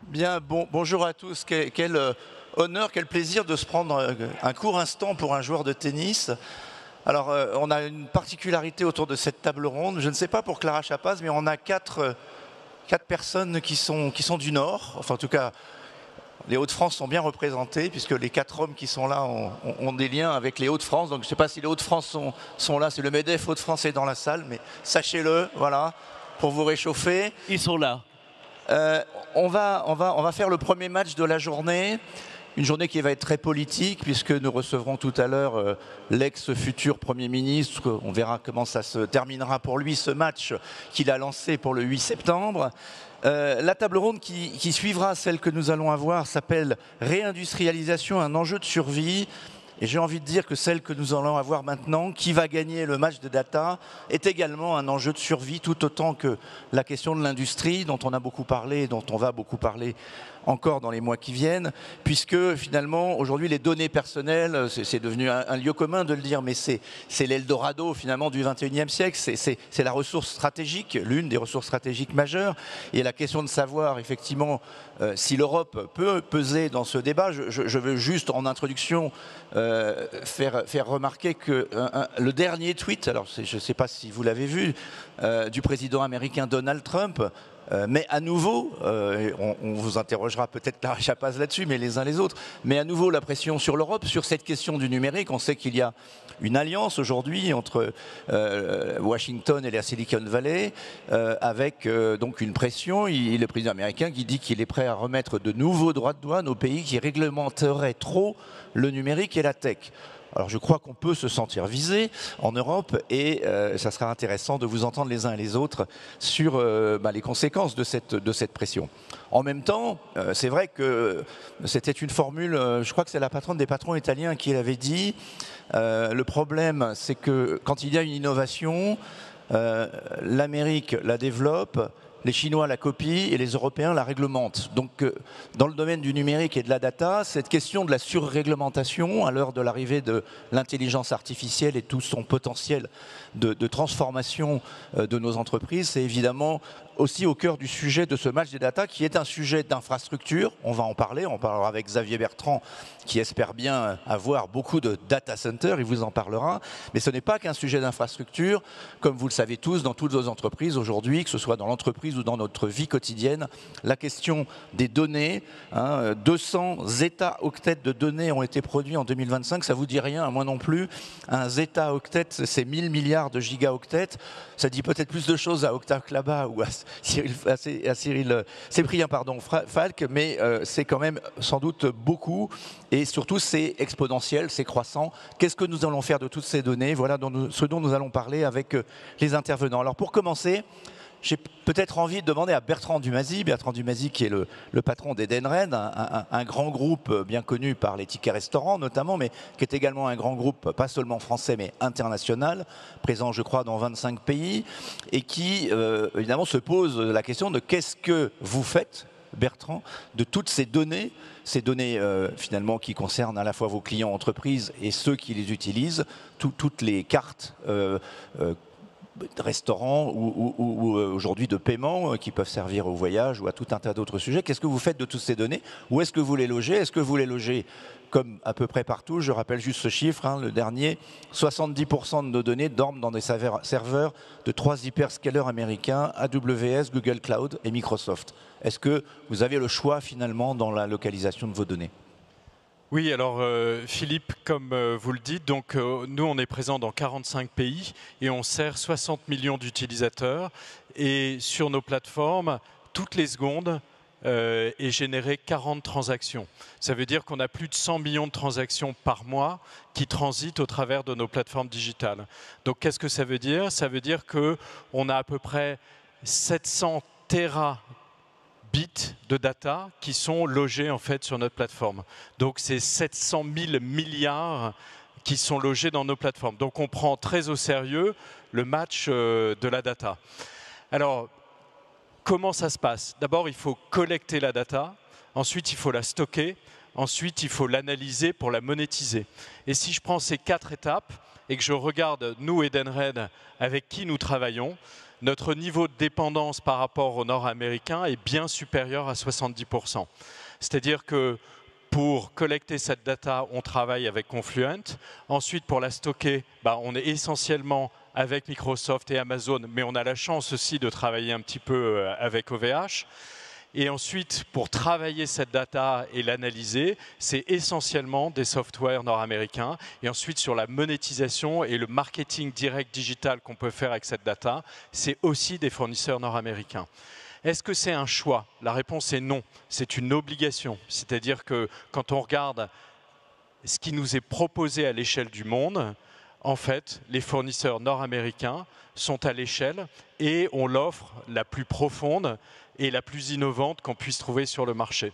Bien, bonjour à tous. Quel honneur, quel plaisir de se prendre un court instant pour un joueur de tennis. Alors, on a une particularité autour de cette table ronde. Je ne sais pas pour Clara Chapaz, mais on a quatre personnes qui sont du Nord. Enfin, en tout cas, les Hauts-de-France sont bien représentés, puisque les 4 hommes qui sont là ont des liens avec les Hauts-de-France. Donc, je ne sais pas si les Hauts-de-France sont là. C'est le MEDEF Hauts-de-France est dans la salle, mais sachez-le, voilà, pour vous réchauffer. Ils sont là. On va faire le premier match de la journée, une journée qui va être très politique puisque nous recevrons tout à l'heure l'ex-futur Premier ministre. On verra comment ça se terminera pour lui ce match qu'il a lancé pour le 8 septembre. La table ronde qui suivra celle que nous allons avoir s'appelle Réindustrialisation, un enjeu de survie. Et j'ai envie de dire que celle que nous allons avoir maintenant, qui va gagner le match de data, est également un enjeu de survie, tout autant que la question de l'industrie, dont on a beaucoup parlé, dont on va beaucoup parler encore dans les mois qui viennent, puisque finalement, aujourd'hui, les données personnelles, c'est devenu un lieu commun de le dire, mais c'est l'Eldorado finalement du 21e siècle, c'est la ressource stratégique, l'une des ressources stratégiques majeures, et la question de savoir effectivement si l'Europe peut peser dans ce débat. Je veux juste en introduction faire remarquer que le dernier tweet, alors je ne sais pas si vous l'avez vu, du président américain Donald Trump, mais à nouveau, on vous interrogera peut-être Clara Chapaz là-dessus, mais les uns les autres, mais à nouveau la pression sur l'Europe, sur cette question du numérique. On sait qu'il y a une alliance aujourd'hui entre Washington et la Silicon Valley, avec donc une pression. Le président américain qui dit qu'il est prêt à remettre de nouveaux droits de douane aux pays qui réglementeraient trop le numérique et la tech. Alors je crois qu'on peut se sentir visé en Europe et ça sera intéressant de vous entendre les uns et les autres sur les conséquences de cette pression. En même temps, c'est vrai que c'était une formule, je crois que c'est la patronne des patrons italiens qui l'avait dit, le problème c'est que quand il y a une innovation, l'Amérique la développe, les Chinois la copient et les Européens la réglementent. Donc, dans le domaine du numérique et de la data, cette question de la surréglementation, à l'heure de l'arrivée de l'intelligence artificielle et tout son potentiel de transformation de nos entreprises, c'est évidemment aussi au cœur du sujet de ce match des data, qui est un sujet d'infrastructure. On va en parler, on parlera avec Xavier Bertrand, qui espère bien avoir beaucoup de data centers, il vous en parlera. Mais ce n'est pas qu'un sujet d'infrastructure, comme vous le savez tous, dans toutes vos entreprises aujourd'hui, que ce soit dans l'entreprise ou dans notre vie quotidienne, la question des données, 200 zeta-octets de données ont été produits en 2025, ça vous dit rien, moi non plus. Un zeta-octet, c'est 1000 milliards de gigaoctets, ça dit peut-être plus de choses à Octave Klaba ou à Cyril Cyprien Falk, mais c'est quand même sans doute beaucoup et surtout c'est exponentiel, c'est croissant. Qu'est-ce que nous allons faire de toutes ces données? Voilà ce dont nous allons parler avec les intervenants. Alors pour commencer, j'ai peut-être envie de demander à Bertrand Dumazy qui est le patron d'Edenred, un grand groupe bien connu par les tickets restaurants notamment, mais qui est également un grand groupe, pas seulement français, mais international, présent je crois dans 25 pays, et qui évidemment se pose la question de qu'est-ce que vous faites, Bertrand, de toutes ces données finalement qui concernent à la fois vos clients entreprises et ceux qui les utilisent, toutes les cartes de restaurants ou aujourd'hui de paiement qui peuvent servir au voyage ou à tout un tas d'autres sujets. Qu'est-ce que vous faites de toutes ces données? Où est-ce que vous les logez? Est-ce que vous les logez comme à peu près partout? Je rappelle juste ce chiffre, le dernier, 70% de nos données dorment dans des serveurs de 3 hyperscalers américains, AWS, Google Cloud et Microsoft. Est-ce que vous avez le choix finalement dans la localisation de vos données? Oui, alors Philippe, comme vous le dites, donc nous on est présent dans 45 pays et on sert 60 millions d'utilisateurs et sur nos plateformes, toutes les secondes est généré 40 transactions. Ça veut dire qu'on a plus de 100 millions de transactions par mois qui transitent au travers de nos plateformes digitales. Donc qu'est-ce que ça veut dire? Ça veut dire qu'on a à peu près 700 terabits de data qui sont logés en fait sur notre plateforme. Donc c'est 700 000 milliards qui sont logés dans nos plateformes. Donc on prend très au sérieux le match de la data. Alors comment ça se passe? D'abord il faut collecter la data, ensuite il faut la stocker, ensuite il faut l'analyser pour la monétiser. Et si je prends ces 4 étapes et que je regarde nous Edenred avec qui nous travaillons, notre niveau de dépendance par rapport au nord-américain est bien supérieur à 70%. C'est-à-dire que pour collecter cette data, on travaille avec Confluent. Ensuite, pour la stocker, on est essentiellement avec Microsoft et Amazon, mais on a la chance aussi de travailler un petit peu avec OVH. Et ensuite, pour travailler cette data et l'analyser, c'est essentiellement des softwares nord-américains. Et ensuite, sur la monétisation et le marketing direct digital qu'on peut faire avec cette data, c'est aussi des fournisseurs nord-américains. Est-ce que c'est un choix? La réponse est non. C'est une obligation. C'est-à-dire que quand on regarde ce qui nous est proposé à l'échelle du monde, en fait, les fournisseurs nord-américains sont à l'échelle et on l'offre la plus profonde et la plus innovante qu'on puisse trouver sur le marché.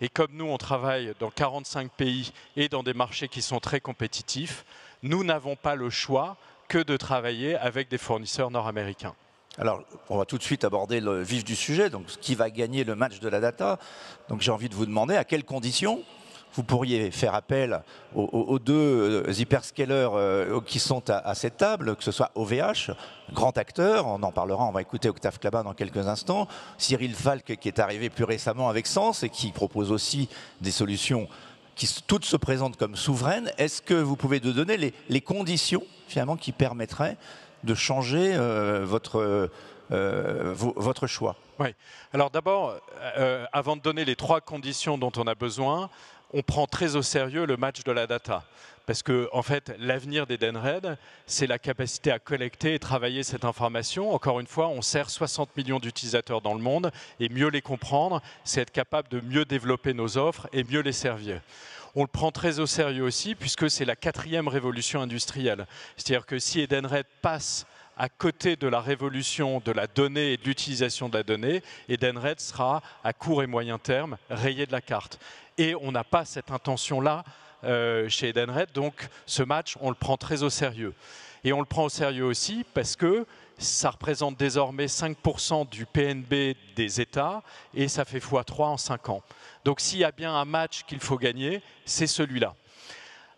Et comme nous, on travaille dans 45 pays et dans des marchés qui sont très compétitifs, nous n'avons pas le choix que de travailler avec des fournisseurs nord-américains. Alors, on va tout de suite aborder le vif du sujet, donc qui va gagner le match de la data. Donc j'ai envie de vous demander à quelles conditions vous pourriez faire appel aux deux hyperscalers qui sont à cette table, que ce soit OVH, grand acteur, on en parlera, on va écouter Octave Klaba dans quelques instants, Cyril Falk qui est arrivé plus récemment avec Sens et qui propose aussi des solutions qui toutes se présentent comme souveraines. Est-ce que vous pouvez nous donner les conditions finalement qui permettraient de changer votre choix? Oui. Alors d'abord, avant de donner les 3 conditions dont on a besoin, on prend très au sérieux le match de la data. Parce que, en fait, l'avenir d'Edenred, c'est la capacité à collecter et travailler cette information. Encore une fois, on sert 60 millions d'utilisateurs dans le monde et mieux les comprendre, c'est être capable de mieux développer nos offres et mieux les servir. On le prend très au sérieux aussi puisque c'est la 4e révolution industrielle. C'est-à-dire que si Edenred passe à côté de la révolution de la donnée et de l'utilisation de la donnée, Edenred sera à court et moyen terme rayé de la carte. Et on n'a pas cette intention-là chez Edenred, donc ce match, on le prend très au sérieux. Et on le prend au sérieux aussi parce que ça représente désormais 5% du PNB des États et ça fait x3 en 5 ans. Donc s'il y a bien un match qu'il faut gagner, c'est celui-là.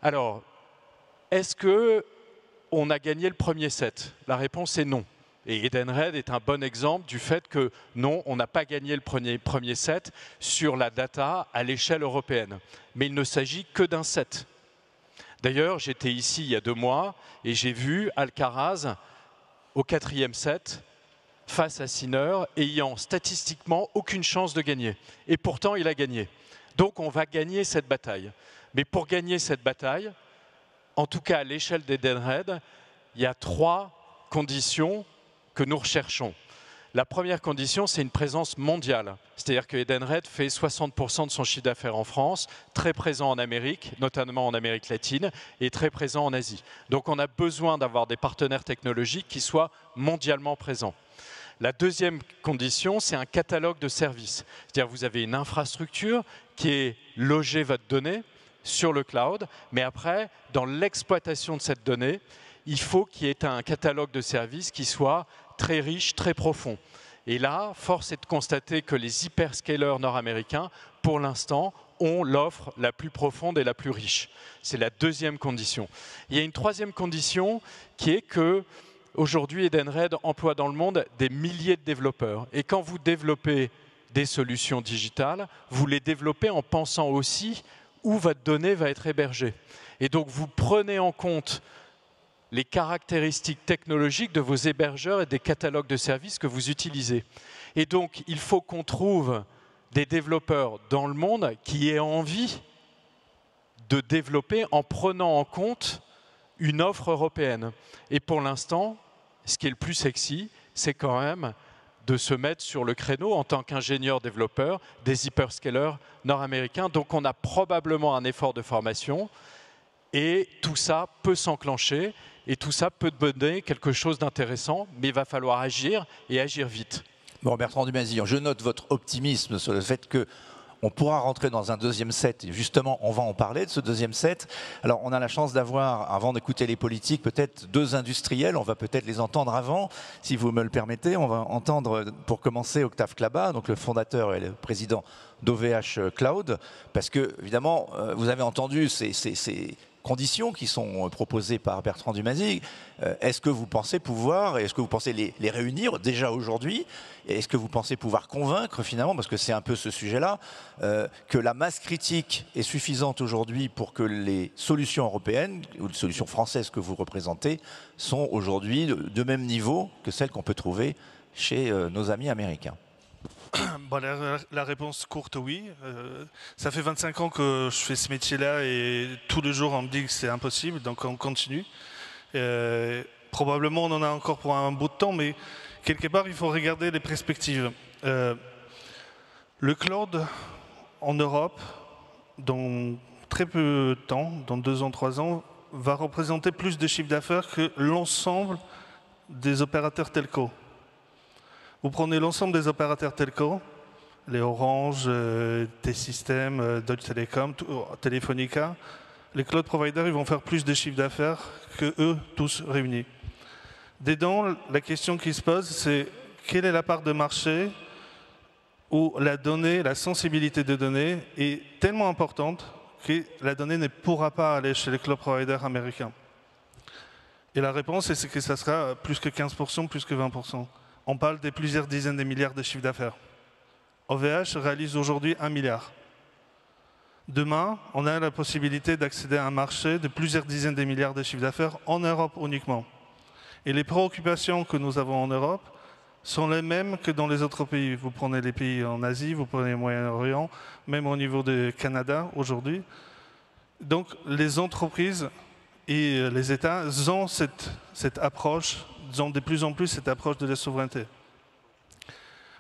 Alors, est-ce qu'on a gagné le premier set? La réponse est non. Et Edenred est un bon exemple du fait que non, on n'a pas gagné le premier set sur la data à l'échelle européenne. Mais il ne s'agit que d'un set. D'ailleurs, j'étais ici il y a 2 mois et j'ai vu Alcaraz au 4e set face à Sinner, ayant statistiquement aucune chance de gagner. Et pourtant, il a gagné. Donc, on va gagner cette bataille. Mais pour gagner cette bataille, en tout cas à l'échelle d'Edenred, il y a 3 conditions que nous recherchons. La première condition, c'est une présence mondiale. C'est-à-dire que Edenred fait 60% de son chiffre d'affaires en France, très présent en Amérique, notamment en Amérique latine, et très présent en Asie. Donc on a besoin d'avoir des partenaires technologiques qui soient mondialement présents. La deuxième condition, c'est un catalogue de services. C'est-à-dire que vous avez une infrastructure qui est logée votre donnée sur le cloud, mais après, dans l'exploitation de cette donnée, il faut qu'il y ait un catalogue de services qui soit très riche, très profond. Et là, force est de constater que les hyperscalers nord-américains, pour l'instant, ont l'offre la plus profonde et la plus riche. C'est la deuxième condition. Il y a une troisième condition qui est que aujourd'hui, Edenred emploie dans le monde des milliers de développeurs. Et quand vous développez des solutions digitales, vous les développez en pensant aussi où votre donnée va être hébergée. Et donc, vous prenez en compte les caractéristiques technologiques de vos hébergeurs et des catalogues de services que vous utilisez. Et donc, il faut qu'on trouve des développeurs dans le monde qui aient envie de développer en prenant en compte une offre européenne. Et pour l'instant, ce qui est le plus sexy, c'est quand même de se mettre sur le créneau en tant qu'ingénieur développeur des hyperscalers nord-américains. Donc on a probablement un effort de formation et tout ça peut s'enclencher et tout ça peut donner quelque chose d'intéressant, mais il va falloir agir et agir vite. Bon, Bertrand Dumazy, je note votre optimisme sur le fait que on pourra rentrer dans un deuxième set, et justement, on va en parler de ce deuxième set. Alors, on a la chance d'avoir, avant d'écouter les politiques, peut-être 2 industriels, on va peut-être les entendre avant, si vous me le permettez. On va entendre, pour commencer, Octave Klaba, donc le fondateur et le président d'OVH Cloud, parce que, évidemment, vous avez entendu ces conditions qui sont proposées par Bertrand Dumazy, est-ce que vous pensez pouvoir, est-ce que vous pensez les réunir déjà aujourd'hui, et est-ce que vous pensez pouvoir convaincre finalement, parce que c'est un peu ce sujet-là, que la masse critique est suffisante aujourd'hui pour que les solutions européennes, ou les solutions françaises que vous représentez, sont aujourd'hui de même niveau que celles qu'on peut trouver chez nos amis américains? Bon, la réponse courte, oui. Ça fait 25 ans que je fais ce métier-là et tous les jours on me dit que c'est impossible, donc on continue. Probablement on en a encore pour un bout de temps, mais quelque part il faut regarder les perspectives. Le cloud en Europe, dans très peu de temps, dans 2 ans, 3 ans, va représenter plus de chiffre d'affaires que l'ensemble des opérateurs telco. Vous prenez l'ensemble des opérateurs telco, les Orange, T-Systems, Deutsche Telekom, Telefonica, les cloud providers ils vont faire plus de chiffre d'affaires que eux tous réunis. Dedans, la question qui se pose, c'est quelle est la part de marché où la donnée, la sensibilité de données est tellement importante que la donnée ne pourra pas aller chez les cloud providers américains. Et la réponse, c'est que ça sera plus que 15%, plus que 20%. On parle de plusieurs dizaines de milliards de chiffres d'affaires. OVH réalise aujourd'hui 1 milliard. Demain, on a la possibilité d'accéder à un marché de plusieurs dizaines de milliards de chiffres d'affaires en Europe uniquement. Et les préoccupations que nous avons en Europe sont les mêmes que dans les autres pays. Vous prenez les pays en Asie, vous prenez le Moyen-Orient, même au niveau du Canada aujourd'hui. Donc les entreprises et les États ont cette approche, ont de plus en plus cette approche de la souveraineté.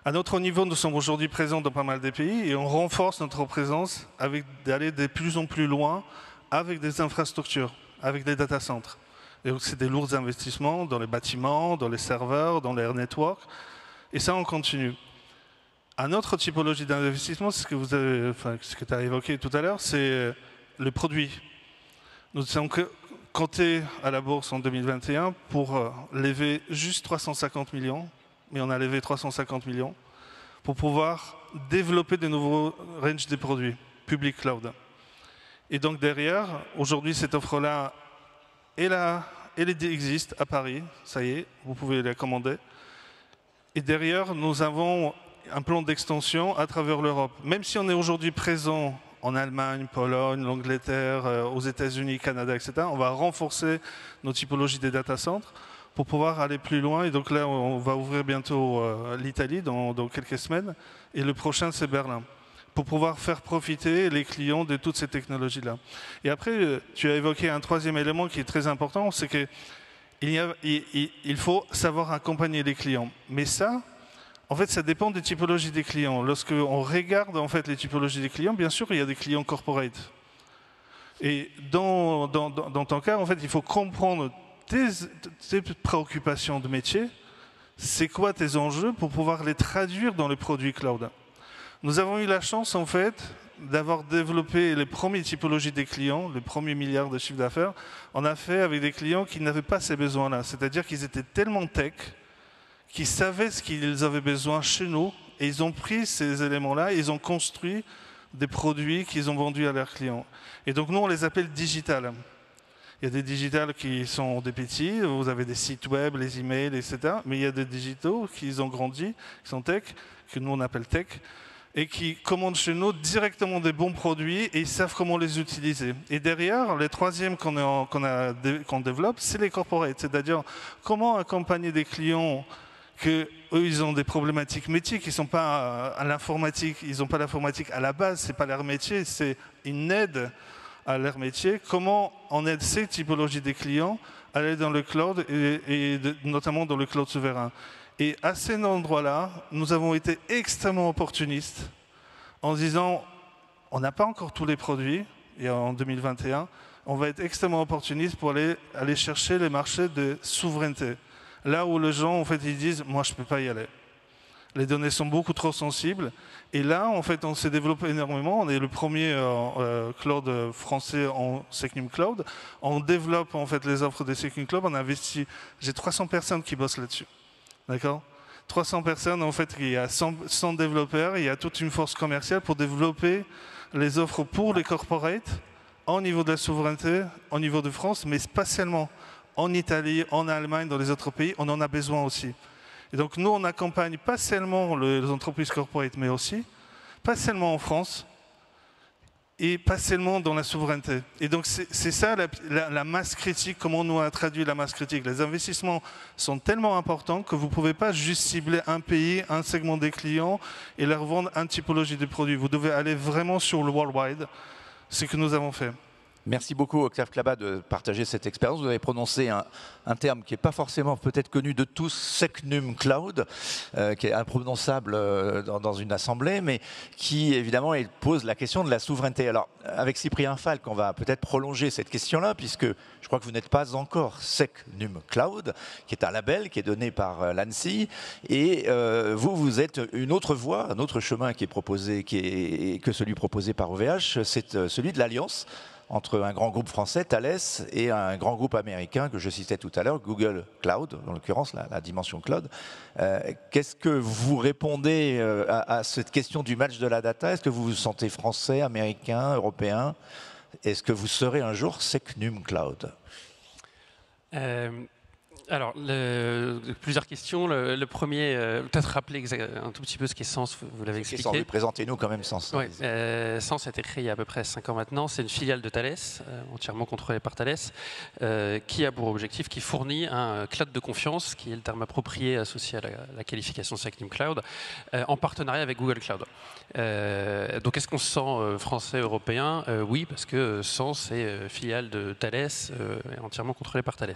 À notre niveau, nous sommes aujourd'hui présents dans pas mal de pays et on renforce notre présence avec d'aller de plus en plus loin avec des infrastructures, avec des data centers. Et donc c'est des lourds investissements dans les bâtiments, dans les serveurs, dans les networks. Et ça, on continue. Un autre typologie d'investissement, c'est ce que vous avez, enfin, ce que tu as évoqué tout à l'heure, c'est le produit. Nous sommes cotés à la bourse en 2021 pour lever juste 350 millions, mais on a levé 350 millions pour pouvoir développer de nouveaux ranges de produits, public cloud. Et donc derrière, aujourd'hui, cette offre-là, elle existe à Paris, ça y est, vous pouvez la commander. Et derrière, nous avons un plan d'extension à travers l'Europe. Même si on est aujourd'hui présent en Allemagne, Pologne, l'Angleterre, aux États-Unis, Canada, etc., on va renforcer nos typologies des data centers pour pouvoir aller plus loin. Et donc là, on va ouvrir bientôt l'Italie dans quelques semaines. Et le prochain, c'est Berlin, pour pouvoir faire profiter les clients de toutes ces technologies-là. Et après, tu as évoqué un troisième élément qui est très important, c'est qu'il faut savoir accompagner les clients. Mais ça, en fait, ça dépend des typologies des clients. Lorsqu'on regarde en fait, les typologies des clients, bien sûr, il y a des clients corporate. Et dans ton cas, en fait, il faut comprendre tes préoccupations de métier, c'est quoi tes enjeux pour pouvoir les traduire dans les produits cloud. Nous avons eu la chance, en fait, d'avoir développé les premières typologies des clients, les premiers milliards de chiffre d'affaires. On a fait avec des clients qui n'avaient pas ces besoins-là. C'est-à-dire qu'ils étaient tellement tech, qu'ils savaient ce qu'ils avaient besoin chez nous, et ils ont pris ces éléments-là, et ils ont construit des produits qu'ils ont vendus à leurs clients. Et donc nous, on les appelle digital. Il y a des digitales qui sont des petits, vous avez des sites web, les emails, etc. Mais il y a des digitaux qui ont grandi, qui sont tech, que nous on appelle tech, et qui commandent chez nous directement des bons produits et ils savent comment les utiliser. Et derrière, les troisièmes qu'on développe, c'est les corporates, c'est-à-dire comment accompagner des clients que eux, ils ont des problématiques métiers qui ne sont pas à l'informatique, ils n'ont pas l'informatique à la base, c'est pas leur métier, c'est une aide à leur métier. Comment on aide ces typologies des clients à aller dans le cloud et notamment dans le cloud souverain. Et à cet endroit-là, nous avons été extrêmement opportunistes en disant on n'a pas encore tous les produits, et en 2021, on va être extrêmement opportuniste pour aller chercher les marchés de souveraineté. Là où les gens, en fait, ils disent « moi, je ne peux pas y aller ». Les données sont beaucoup trop sensibles. Et là, en fait, on s'est développé énormément. On est le premier cloud français en Secnum Cloud. On développe, en fait, les offres de Secnum Cloud. On a investi... J'ai 300 personnes qui bossent là-dessus. D'accord ? 300 personnes, en fait, il y a 100 développeurs. Il y a toute une force commerciale pour développer les offres pour les corporates au niveau de la souveraineté, au niveau de France, mais pas seulement. En Italie, en Allemagne, dans les autres pays, on en a besoin aussi. Et donc nous, on accompagne pas seulement les entreprises corporate, mais aussi, pas seulement en France, et pas seulement dans la souveraineté. Et donc c'est ça la masse critique, comment on a traduit la masse critique. Les investissements sont tellement importants que vous ne pouvez pas juste cibler un pays, un segment des clients et leur vendre une typologie de produits. Vous devez aller vraiment sur le worldwide, ce que nous avons fait. Merci beaucoup Octave Klaba de partager cette expérience. Vous avez prononcé un terme qui n'est pas forcément peut-être connu de tous, Secnum Cloud, qui est imprononçable dans une assemblée, mais qui évidemment pose la question de la souveraineté. Alors avec Cyprien Falk, on va peut-être prolonger cette question-là, puisque je crois que vous n'êtes pas encore Secnum Cloud, qui est un label qui est donné par l'ANSSI, et vous êtes une autre voie, un autre chemin qui est proposé, que celui proposé par OVH, c'est celui de l'alliance entre un grand groupe français, Thales, et un grand groupe américain que je citais tout à l'heure, Google Cloud, en l'occurrence la dimension cloud. Qu'est-ce que vous répondez à cette question du match de la data? Est-ce que vous vous sentez français, américain, européen? Est-ce que vous serez un jour Secnum Cloud? Alors, plusieurs questions. Le premier, peut-être rappeler un tout petit peu ce qu'est Sens, vous l'avez expliqué. Présentez-nous quand même Sens. Oui, Sens a été créé il y a à peu près 5 ans maintenant. C'est une filiale de Thales, entièrement contrôlée par Thales, qui a pour objectif, qui fournit un cloud de confiance, qui est le terme approprié associé à la qualification Secnum Cloud, en partenariat avec Google Cloud. Donc, est-ce qu'on se sent français, européen? Oui, parce que Sens est filiale de Thales, entièrement contrôlée par Thales.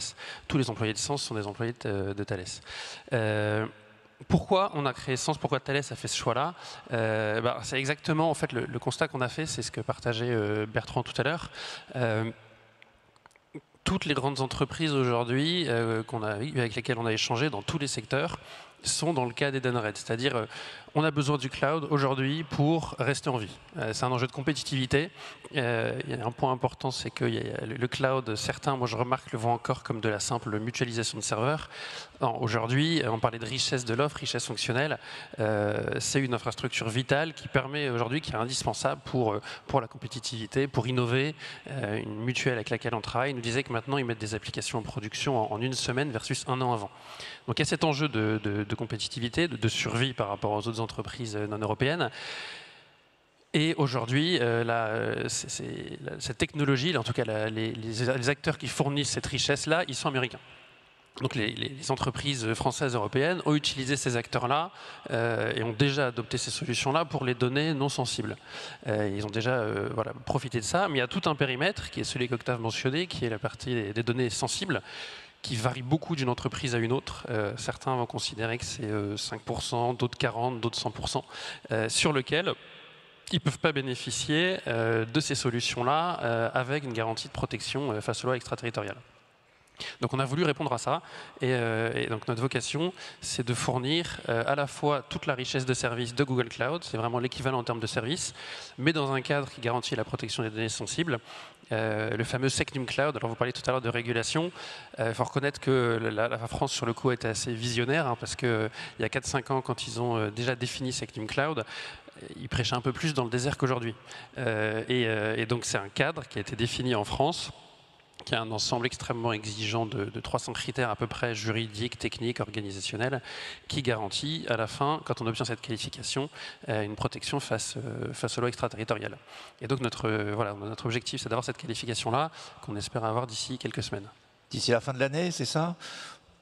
Tous les employés de Sens sont des employés de Thales. Pourquoi on a créé Sens? Pourquoi Thales a fait ce choix-là? C'est exactement en fait le constat qu'on a fait, c'est ce que partageait Bertrand tout à l'heure. Toutes les grandes entreprises aujourd'hui avec lesquelles on a échangé dans tous les secteurs sont dans le cas d'Edenred, c'est-à-dire on a besoin du cloud aujourd'hui pour rester en vie. C'est un enjeu de compétitivité. Il y a un point important, c'est que le cloud, certains, moi je remarque, le voient encore comme de la simple mutualisation de serveurs. Aujourd'hui, on parlait de richesse de l'offre, richesse fonctionnelle. C'est une infrastructure vitale qui permet aujourd'hui, qui est indispensable pour la compétitivité, pour innover. Une mutuelle avec laquelle on travaille nous disait que maintenant ils mettent des applications en production en une semaine versus un an avant. Donc il y a cet enjeu de compétitivité, de survie par rapport aux autres entreprises non européennes. Et aujourd'hui, cette technologie, en tout cas les acteurs qui fournissent cette richesse-là, ils sont américains. Donc les entreprises françaises et européennes ont utilisé ces acteurs-là et ont déjà adopté ces solutions-là pour les données non sensibles. Ils ont déjà profité de ça, mais il y a tout un périmètre qui est celui qu'Octave mentionnait, qui est la partie des données sensibles, qui varie beaucoup d'une entreprise à une autre. Certains vont considérer que c'est 5%, d'autres 40%, d'autres 100%, sur lequel ils ne peuvent pas bénéficier de ces solutions-là avec une garantie de protection face aux lois extraterritoriales. Donc on a voulu répondre à ça et donc notre vocation c'est de fournir à la fois toute la richesse de services de Google Cloud, c'est vraiment l'équivalent en termes de services, mais dans un cadre qui garantit la protection des données sensibles. Le fameux Secnum Cloud, alors vous parliez tout à l'heure de régulation, il faut reconnaître que la France sur le coup était assez visionnaire parce qu'il y a 4-5 ans quand ils ont déjà défini Secnum Cloud, ils prêchaient un peu plus dans le désert qu'aujourd'hui. Et donc c'est un cadre qui a été défini en France, qui a un ensemble extrêmement exigeant de 300 critères à peu près juridiques, techniques, organisationnels, qui garantit à la fin, quand on obtient cette qualification, une protection face aux lois extraterritoriales. Et donc notre objectif, c'est d'avoir cette qualification-là, qu'on espère avoir d'ici quelques semaines. D'ici la fin de l'année, c'est ça?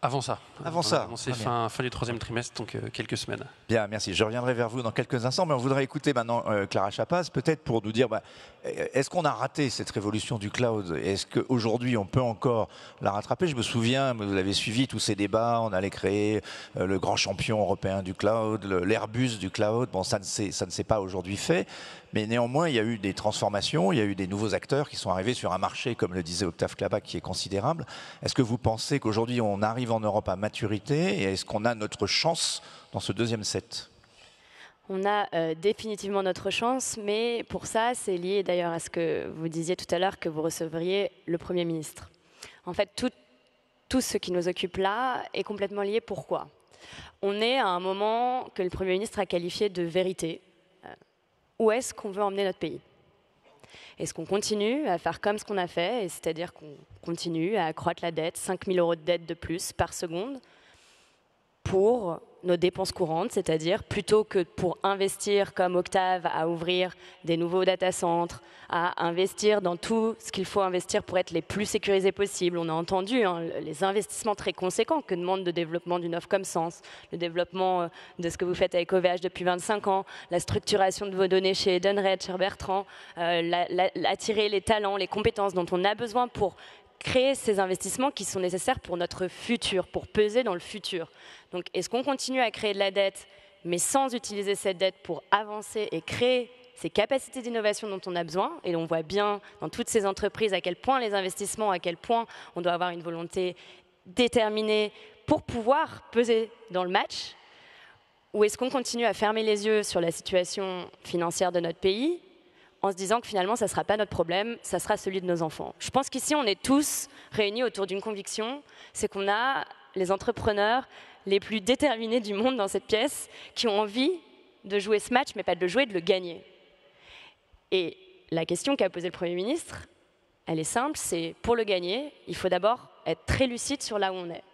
Avant ça. Avant ça. C'est fin du 3e trimestre, donc quelques semaines. Bien, merci. Je reviendrai vers vous dans quelques instants, mais on voudrait écouter maintenant Clara Chapaz, peut-être pour nous dire, est-ce qu'on a raté cette révolution du cloud? Est-ce qu'aujourd'hui, on peut encore la rattraper? Je me souviens, vous avez suivi tous ces débats, on allait créer le grand champion européen du cloud, l'Airbus du cloud. Bon, ça ne s'est pas aujourd'hui fait, mais néanmoins, il y a eu des transformations, il y a eu des nouveaux acteurs qui sont arrivés sur un marché, comme le disait Octave Klaba, qui est considérable. Est-ce que vous pensez qu'aujourd'hui, on arrive en Europe à maturité, et est-ce qu'on a notre chance dans ce deuxième set? On a définitivement notre chance, mais pour ça, c'est lié d'ailleurs à ce que vous disiez tout à l'heure, que vous recevriez le Premier ministre. En fait, tout ce qui nous occupe là est complètement lié. Pourquoi? On est à un moment que le Premier ministre a qualifié de vérité. Où est-ce qu'on veut emmener notre pays? Est-ce qu'on continue à faire comme ce qu'on a fait, c'est-à-dire qu'on continue à accroître la dette, 5 000 € de dette de plus par seconde, pour nos dépenses courantes, c'est-à-dire plutôt que pour investir comme Octave à ouvrir des nouveaux data centers, à investir dans tout ce qu'il faut investir pour être les plus sécurisés possibles. On a entendu les investissements très conséquents que demande le développement d'une offre comme Sens, le développement de ce que vous faites avec OVH depuis 25 ans, la structuration de vos données chez Edenred, cher Bertrand, attirer les talents, les compétences dont on a besoin pour créer ces investissements qui sont nécessaires pour notre futur, pour peser dans le futur. Donc, est-ce qu'on continue à créer de la dette, mais sans utiliser cette dette pour avancer et créer ces capacités d'innovation dont on a besoin? Et on voit bien dans toutes ces entreprises à quel point les investissements, à quel point on doit avoir une volonté déterminée pour pouvoir peser dans le match. Ou est-ce qu'on continue à fermer les yeux sur la situation financière de notre pays en se disant que finalement, ça ne sera pas notre problème, ça sera celui de nos enfants? Je pense qu'ici, on est tous réunis autour d'une conviction, c'est qu'on a les entrepreneurs les plus déterminés du monde dans cette pièce, qui ont envie de jouer ce match, mais pas de le jouer, de le gagner. Et la question qu'a posée le Premier ministre, elle est simple, c'est pour le gagner, il faut d'abord être très lucide sur là où on est.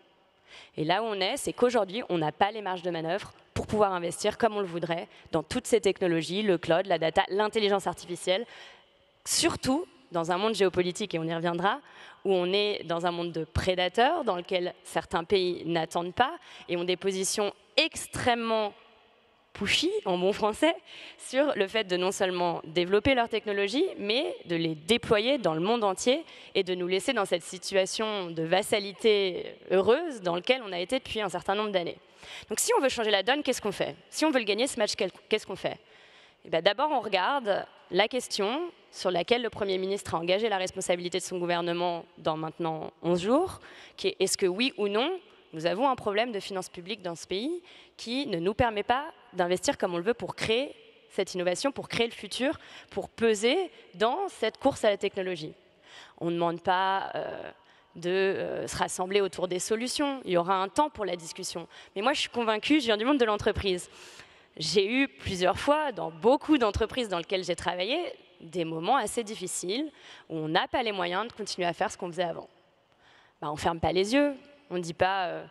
Et là où on est, c'est qu'aujourd'hui, on n'a pas les marges de manœuvre pour pouvoir investir comme on le voudrait dans toutes ces technologies, le cloud, la data, l'intelligence artificielle, surtout dans un monde géopolitique, et on y reviendra, où on est dans un monde de prédateurs, dans lequel certains pays n'attendent pas et ont des positions extrêmement pushy, en bon français, sur le fait de non seulement développer leurs technologies, mais de les déployer dans le monde entier et de nous laisser dans cette situation de vassalité heureuse dans laquelle on a été depuis un certain nombre d'années. Donc si on veut changer la donne, qu'est-ce qu'on fait? Si on veut le gagner, ce match, qu'est-ce qu'on fait? D'abord, on regarde la question sur laquelle le Premier ministre a engagé la responsabilité de son gouvernement dans maintenant 11 jours, qui est: est-ce que oui ou non, nous avons un problème de finances publiques dans ce pays qui ne nous permet pas d'investir comme on le veut pour créer cette innovation, pour créer le futur, pour peser dans cette course à la technologie. On ne demande pas de se rassembler autour des solutions. Il y aura un temps pour la discussion. Mais moi, je suis convaincue, je viens du monde de l'entreprise. J'ai eu plusieurs fois, dans beaucoup d'entreprises dans lesquelles j'ai travaillé, des moments assez difficiles où on n'a pas les moyens de continuer à faire ce qu'on faisait avant. On ne ferme pas les yeux. On ne dit pas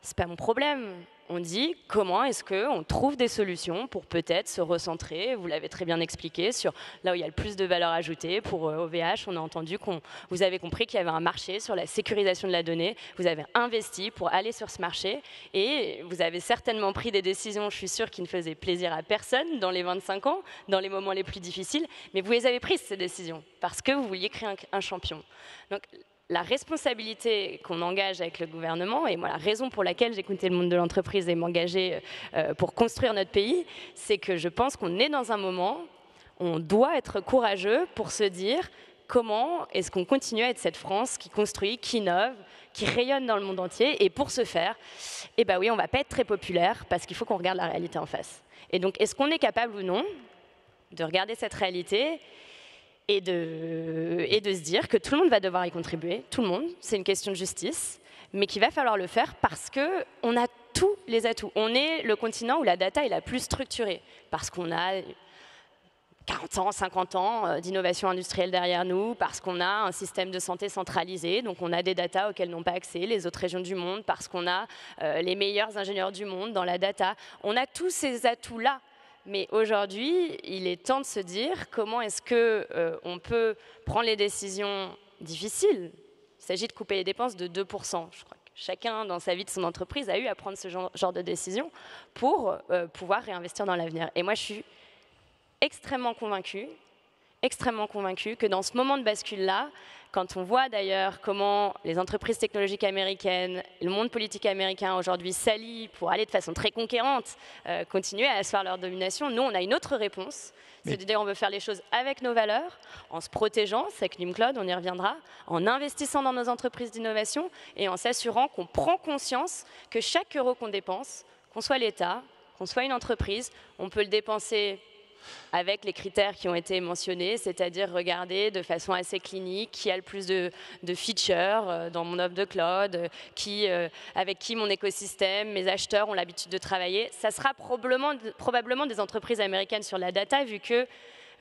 c'est pas mon problème. On dit comment est-ce qu'on trouve des solutions pour peut-être se recentrer, vous l'avez très bien expliqué, sur là où il y a le plus de valeur ajoutée. Pour OVH, on a entendu vous avez compris qu'il y avait un marché sur la sécurisation de la donnée, vous avez investi pour aller sur ce marché et vous avez certainement pris des décisions, je suis sûre, qui ne faisaient plaisir à personne dans les 25 ans, dans les moments les plus difficiles, mais vous les avez prises, ces décisions, parce que vous vouliez créer un champion. Donc, la responsabilité qu'on engage avec le gouvernement, et moi la raison pour laquelle j'ai quitté le monde de l'entreprise et m'engager pour construire notre pays, c'est que je pense qu'on est dans un moment où on doit être courageux pour se dire comment est-ce qu'on continue à être cette France qui construit, qui innove, qui rayonne dans le monde entier. Et pour ce faire, oui, on ne va pas être très populaire parce qu'il faut qu'on regarde la réalité en face. Et donc, est-ce qu'on est capable ou non de regarder cette réalité et de se dire que tout le monde va devoir y contribuer, tout le monde, c'est une question de justice, mais qu'il va falloir le faire parce qu'on a tous les atouts. On est le continent où la data est la plus structurée, parce qu'on a 40 ans, 50 ans d'innovation industrielle derrière nous, parce qu'on a un système de santé centralisé, donc on a des datas auxquelles n'ont pas accès les autres régions du monde, parce qu'on a les meilleurs ingénieurs du monde dans la data. On a tous ces atouts-là. Mais aujourd'hui, il est temps de se dire comment est-ce qu'on peut prendre les décisions difficiles. Il s'agit de couper les dépenses de 2%. Je crois que chacun, dans sa vie de son entreprise, a eu à prendre ce genre de décision pour pouvoir réinvestir dans l'avenir. Et moi, je suis extrêmement convaincue que dans ce moment de bascule-là, quand on voit d'ailleurs comment les entreprises technologiques américaines, le monde politique américain aujourd'hui s'allient pour aller de façon très conquérante, continuer à asseoir leur domination, nous on a une autre réponse, c'est de dire on veut faire les choses avec nos valeurs, en se protégeant, c'est avec Nimcloud, on y reviendra, en investissant dans nos entreprises d'innovation et en s'assurant qu'on prend conscience que chaque euro qu'on dépense, qu'on soit l'État, qu'on soit une entreprise, on peut le dépenser avec les critères qui ont été mentionnés, c'est-à-dire regarder de façon assez clinique qui a le plus de features dans mon offre de cloud, avec qui mon écosystème, mes acheteurs ont l'habitude de travailler. Ça sera probablement des entreprises américaines sur la data, vu que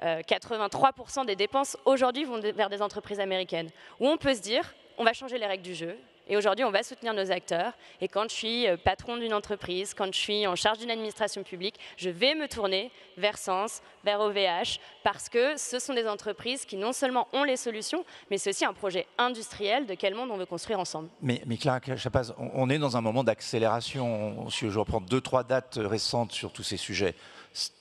83% des dépenses aujourd'hui vont vers des entreprises américaines, où on peut se dire, on va changer les règles du jeu. Et aujourd'hui, on va soutenir nos acteurs. Et quand je suis patron d'une entreprise, quand je suis en charge d'une administration publique, je vais me tourner vers Sens, vers OVH, parce que ce sont des entreprises qui non seulement ont les solutions, mais c'est aussi un projet industriel de quel monde on veut construire ensemble. Mais Clara Chapaz, on est dans un moment d'accélération. Si je reprends 2-3 dates récentes sur tous ces sujets.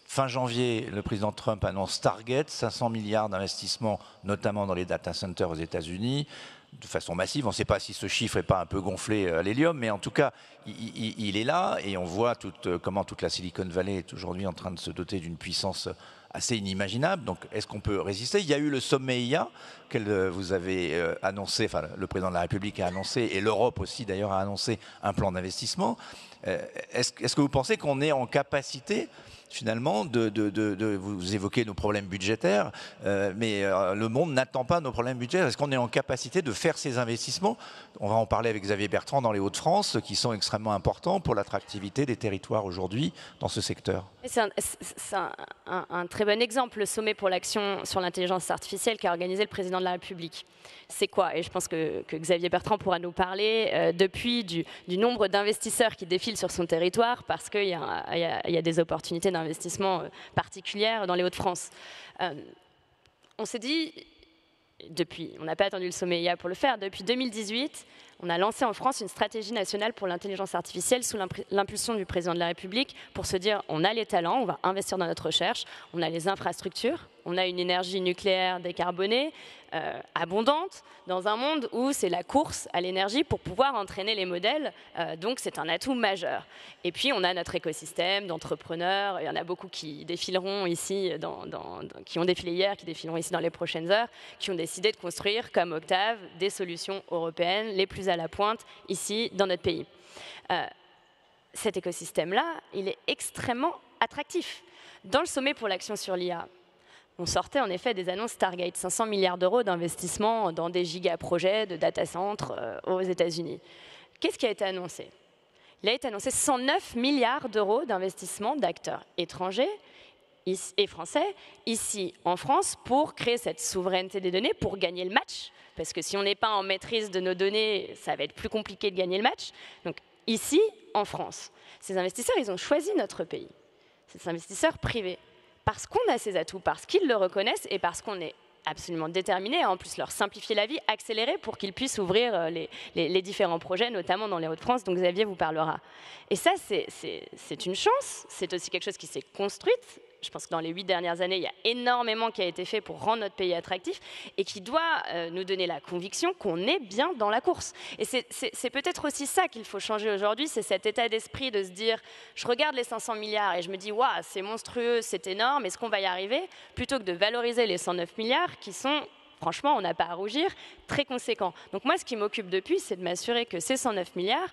Fin janvier, le président Trump annonce Target, 500 milliards d'investissements, notamment dans les data centers aux États-Unis, de façon massive. On ne sait pas si ce chiffre n'est pas un peu gonflé à l'hélium, mais en tout cas, il est là et on voit comment toute la Silicon Valley est aujourd'hui en train de se doter d'une puissance assez inimaginable. Donc, est-ce qu'on peut résister? Il y a eu le sommet IA, que vous avez annoncé, enfin, le président de la République a annoncé, et l'Europe aussi d'ailleurs a annoncé un plan d'investissement. Est-ce que vous pensez qu'on est en capacité finalement, vous évoquez nos problèmes budgétaires, mais le monde n'attend pas nos problèmes budgétaires. Est-ce qu'on est en capacité de faire ces investissements? On va en parler avec Xavier Bertrand dans les Hauts-de-France, qui sont extrêmement importants pour l'attractivité des territoires aujourd'hui dans ce secteur. C'est un très bon exemple, le sommet pour l'action sur l'intelligence artificielle qu'a organisé le président de la République. C'est quoi? Et je pense que Xavier Bertrand pourra nous parler depuis du nombre d'investisseurs qui défilent sur son territoire, parce qu'il y a des opportunités d'investissement particulières dans les Hauts-de-France. On s'est dit, on n'a pas attendu le sommet IA pour le faire, depuis 2018, on a lancé en France une stratégie nationale pour l'intelligence artificielle sous l'impulsion du président de la République pour se dire on a les talents, on va investir dans notre recherche, on a les infrastructures, on a une énergie nucléaire décarbonée, abondante, dans un monde où c'est la course à l'énergie pour pouvoir entraîner les modèles, donc c'est un atout majeur. Et puis on a notre écosystème d'entrepreneurs, il y en a beaucoup qui défileront ici, qui ont défilé hier, qui défileront ici dans les prochaines heures, qui ont décidé de construire, comme Octave, des solutions européennes les plus à la pointe ici dans notre pays. Cet écosystème-là, il est extrêmement attractif. Dans le sommet pour l'action sur l'IA, on sortait en effet des annonces Stargate, 500 milliards d'euros d'investissement dans des gigaprojets de data centres aux États-Unis. Qu'est-ce qui a été annoncé? Il a été annoncé 109 milliards d'euros d'investissement d'acteurs étrangers et français, ici en France, pour créer cette souveraineté des données, pour gagner le match. Parce que si on n'est pas en maîtrise de nos données, ça va être plus compliqué de gagner le match. Donc ici, en France, ces investisseurs, ils ont choisi notre pays. Ces investisseurs privés. Parce qu'on a ces atouts, parce qu'ils le reconnaissent et parce qu'on est absolument déterminé à en plus leur simplifier la vie, accélérer pour qu'ils puissent ouvrir les différents projets, notamment dans les Hauts-de-France, dont Xavier vous parlera. Et ça, c'est une chance, c'est aussi quelque chose qui s'est construit. Je pense que dans les 8 dernières années, il y a énormément qui a été fait pour rendre notre pays attractif et qui doit nous donner la conviction qu'on est bien dans la course. Et c'est peut-être aussi ça qu'il faut changer aujourd'hui, c'est cet état d'esprit de se dire je regarde les 500 milliards et je me dis waouh, c'est monstrueux, c'est énorme, est-ce qu'on va y arriver? Plutôt que de valoriser les 109 milliards qui sont, franchement, on n'a pas à rougir, très conséquents. Donc moi, ce qui m'occupe depuis, c'est de m'assurer que ces 109 milliards,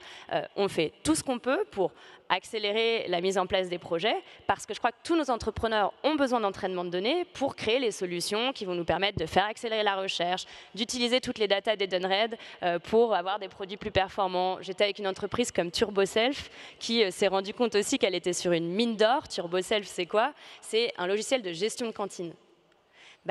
on fait tout ce qu'on peut pour accélérer la mise en place des projets, parce que je crois que tous nos entrepreneurs ont besoin d'entraînement de données pour créer les solutions qui vont nous permettre de faire accélérer la recherche, d'utiliser toutes les datas d'Edenred pour avoir des produits plus performants. J'étais avec une entreprise comme TurboSelf qui s'est rendu compte aussi qu'elle était sur une mine d'or. TurboSelf, c'est quoi? C'est un logiciel de gestion de cantine.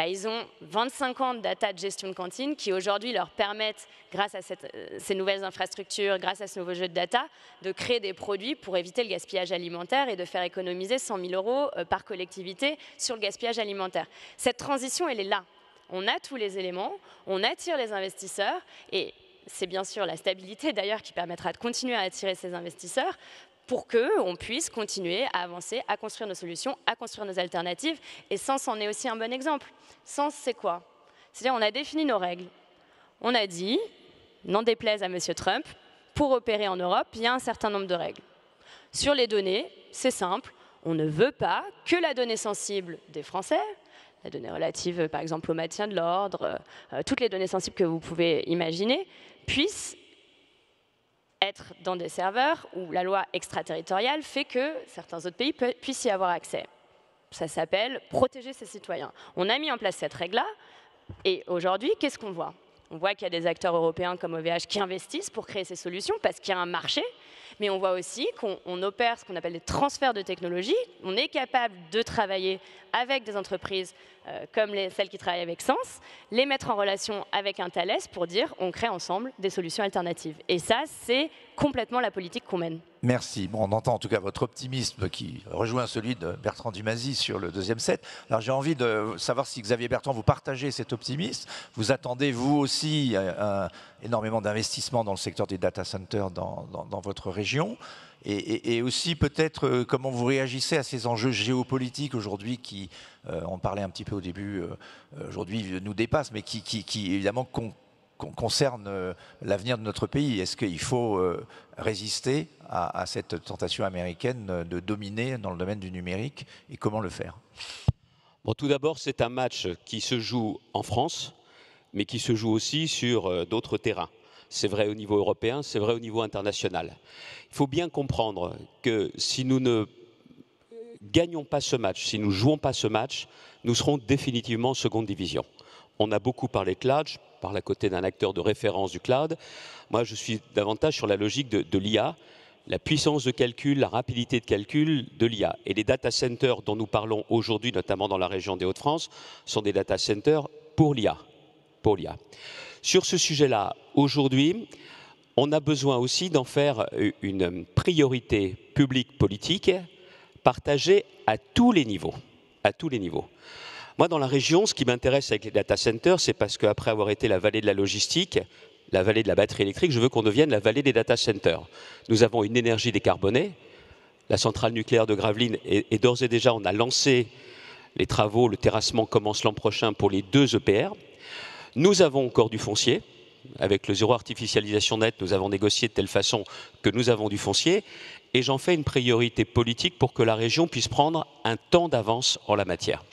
Ils ont 25 ans de data de gestion de cantine qui aujourd'hui leur permettent, grâce à ces nouvelles infrastructures, grâce à ce nouveau jeu de data, de créer des produits pour éviter le gaspillage alimentaire et de faire économiser 100 000 euros par collectivité sur le gaspillage alimentaire. Cette transition, elle est là. On a tous les éléments, on attire les investisseurs et c'est bien sûr la stabilité d'ailleurs qui permettra de continuer à attirer ces investisseurs pour qu'on puisse continuer à avancer, à construire nos solutions, à construire nos alternatives. Et Sens en est aussi un bon exemple. Sens, c'est quoi? C'est-à-dire on a défini nos règles. On a dit, n'en déplaise à M. Trump, pour opérer en Europe, il y a un certain nombre de règles. Sur les données, c'est simple, on ne veut pas que la donnée sensible des Français, la donnée relative par exemple au maintien de l'ordre, toutes les données sensibles que vous pouvez imaginer, puissent être dans des serveurs où la loi extraterritoriale fait que certains autres pays puissent y avoir accès. Ça s'appelle protéger ses citoyens. On a mis en place cette règle-là et aujourd'hui, qu'est-ce qu'on voit? On voit qu'il y a des acteurs européens comme OVH qui investissent pour créer ces solutions parce qu'il y a un marché. Mais on voit aussi qu'on opère ce qu'on appelle des transferts de technologie. On est capable de travailler avec des entreprises comme celles qui travaillent avec Sens, les mettre en relation avec un Thales pour dire on crée ensemble des solutions alternatives. Et ça, c'est complètement la politique qu'on mène. Merci. Bon, on entend en tout cas votre optimisme qui rejoint celui de Bertrand Dumazy sur le deuxième set. Alors j'ai envie de savoir si Xavier Bertrand, vous partagez cet optimisme. Vous attendez vous aussi énormément d'investissements dans le secteur des data centers dans votre région. Et aussi peut-être comment vous réagissez à ces enjeux géopolitiques aujourd'hui qui, on parlait un petit peu au début, aujourd'hui nous dépassent, mais qui évidemment concernent l'avenir de notre pays. Est-ce qu'il faut résister à cette tentation américaine de dominer dans le domaine du numérique et comment le faire? Bon, tout d'abord, c'est un match qui se joue en France, mais qui se joue aussi sur d'autres terrains. C'est vrai au niveau européen, c'est vrai au niveau international. Il faut bien comprendre que si nous ne gagnons pas ce match, si nous ne jouons pas ce match, nous serons définitivement en seconde division. On a beaucoup parlé cloud, je parle à côté d'un acteur de référence du cloud. Moi, je suis davantage sur la logique de l'IA, la puissance de calcul, la rapidité de calcul de l'IA. Et les data centers dont nous parlons aujourd'hui, notamment dans la région des Hauts-de-France, sont des data centers pour l'IA. Sur ce sujet-là, aujourd'hui, on a besoin aussi d'en faire une priorité publique politique partagée à tous les niveaux. Moi, dans la région, ce qui m'intéresse avec les data centers, c'est parce qu'après avoir été la vallée de la logistique, la vallée de la batterie électrique, je veux qu'on devienne la vallée des data centers. Nous avons une énergie décarbonée. La centrale nucléaire de Gravelines, et d'ores et déjà, on a lancé les travaux, le terrassement commence l'an prochain pour les 2 EPR. Nous avons encore du foncier. Avec le zéro artificialisation nette, nous avons négocié de telle façon que nous avons du foncier. Et j'en fais une priorité politique pour que la région puisse prendre un temps d'avance en la matière.